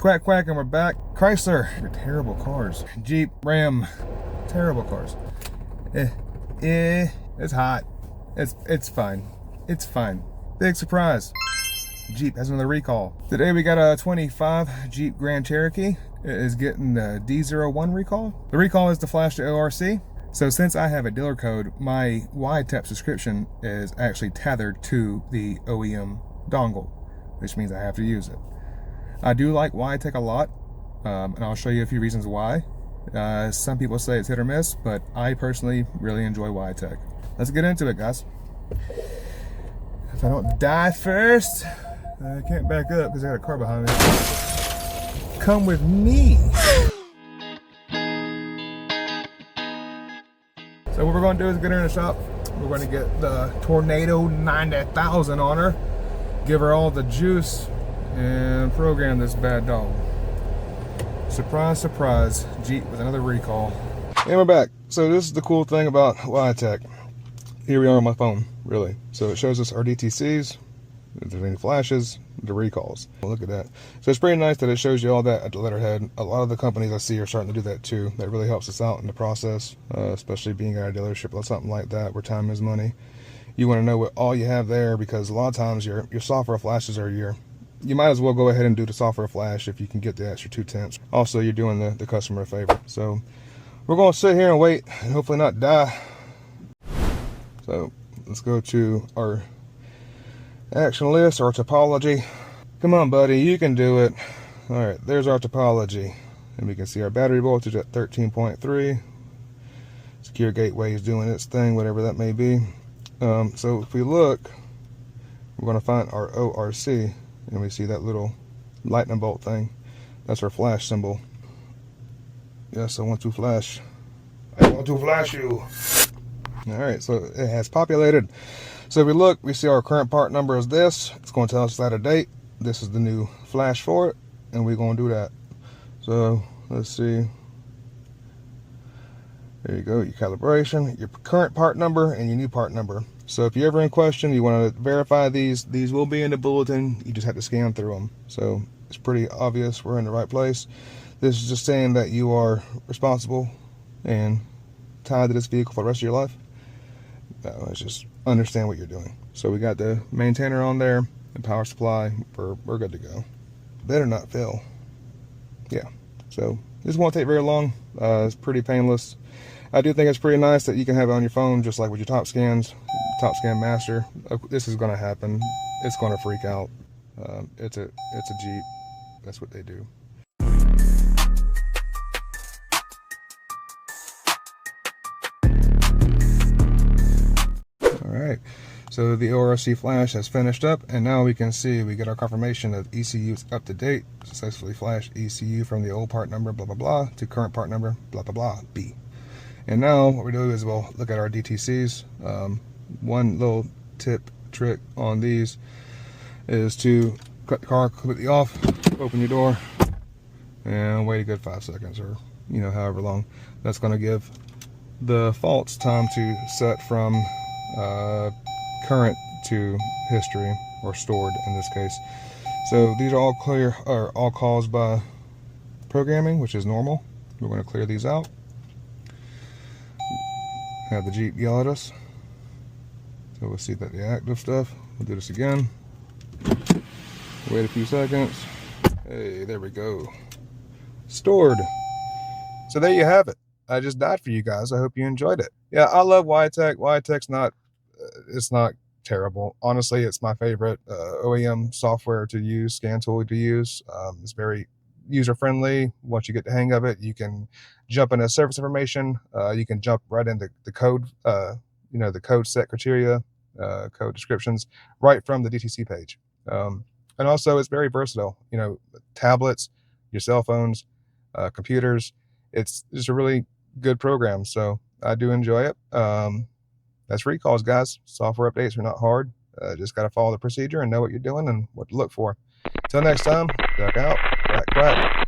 Quack quack, and we're back. Chrysler, you're terrible cars. Jeep, Ram, terrible cars. It's hot. It's fine. It's fine. Big surprise. Jeep has another recall. Today we got a 25 Jeep Grand Cherokee. It is getting the D01 recall. The recall is to flash to ORC. So since I have a dealer code, my wiTECH subscription is actually tethered to the OEM dongle, which means I have to use it. I do like wiTECH a lot, and I'll show you a few reasons why. Some people say it's hit or miss, but I personally really enjoy wiTECH. Let's get into it, guys. If I don't die first, I can't back up because I got a car behind me. Come with me. So what we're going to do is get her in the shop. We're going to get the Tornado 90,000 on her, give her all the juice, and program this bad dog. Surprise, surprise, Jeep with another recall. And we're back. So this is the cool thing about wiTECH. Here we are on my phone, really. So it shows us our DTCs, if there's any flashes, the recalls. Well, look at that. So it's pretty nice that it shows you all that at the letterhead. A lot of the companies I see are starting to do that too. That really helps us out in the process, especially being at a dealership or something like that where time is money. You want to know what all you have there, because a lot of times your software flashes are you might as well go ahead and do the software flash if you can get the extra 2/10. Also, you're doing the customer a favor. So we're going to sit here and wait and hopefully not die. So let's go to our action list, our topology. Come on, buddy, you can do it. All right, there's our topology. And we can see our battery voltage at 13.3. Secure gateway is doing its thing, whatever that may be. So if we look, we're going to find our ORC. And we see that little lightning bolt thing. That's our flash symbol. Yes, I want to flash. I want to flash you. Alright, so it has populated. So if we look, we see our current part number is this. It's going to tell us that a date. This is the new flash for it. And we're going to do that. So let's see. There you go, your calibration, your current part number, and your new part number. So if you're ever in question, you want to verify these will be in the bulletin. You just have to scan through them. So it's pretty obvious we're in the right place. This is just saying that you are responsible and tied to this vehicle for the rest of your life. No, it's just understand what you're doing. So we got the maintainer on there, the power supply, we're good to go. Better not fail. Yeah, so this won't take very long. It's pretty painless. I do think it's pretty nice that you can have it on your phone, just like with your top scans, top scan master. This is going to happen. It's going to freak out. It's a Jeep. That's what they do. All right. So the ORC flash has finished up, and now we can see we get our confirmation that ECU is up to date. Successfully flashed ECU from the old part number, blah blah blah, to current part number, blah blah blah, B. And now what we do is we'll look at our DTCs. One little trick on these is to cut the car completely off, open your door, and wait a good 5 seconds, or however long. That's going to give the faults time to set from current to history, or stored in this case. So these are all clear, or all caused by programming, which is normal. We're going to clear these out. Have the Jeep yell at us. So we'll see that the active stuff. We'll do this again. Wait a few seconds. Hey, there we go. Stored. So there you have it. I just died for you guys. I hope you enjoyed it. Yeah, I love wiTECH. wiTECH's not, it's not terrible. Honestly, it's my favorite OEM software to use, scan tool to use. It's very user-friendly. Once you get the hang of it, you can jump into service information. You can jump right into the code, the code set criteria, code descriptions, right from the DTC page. And also, it's very versatile. Tablets, your cell phones, computers. It's just a really good program. So I do enjoy it. That's recalls, guys. Software updates are not hard. Just got to follow the procedure and know what you're doing and what to look for. Until next time, duck out, quack, quack.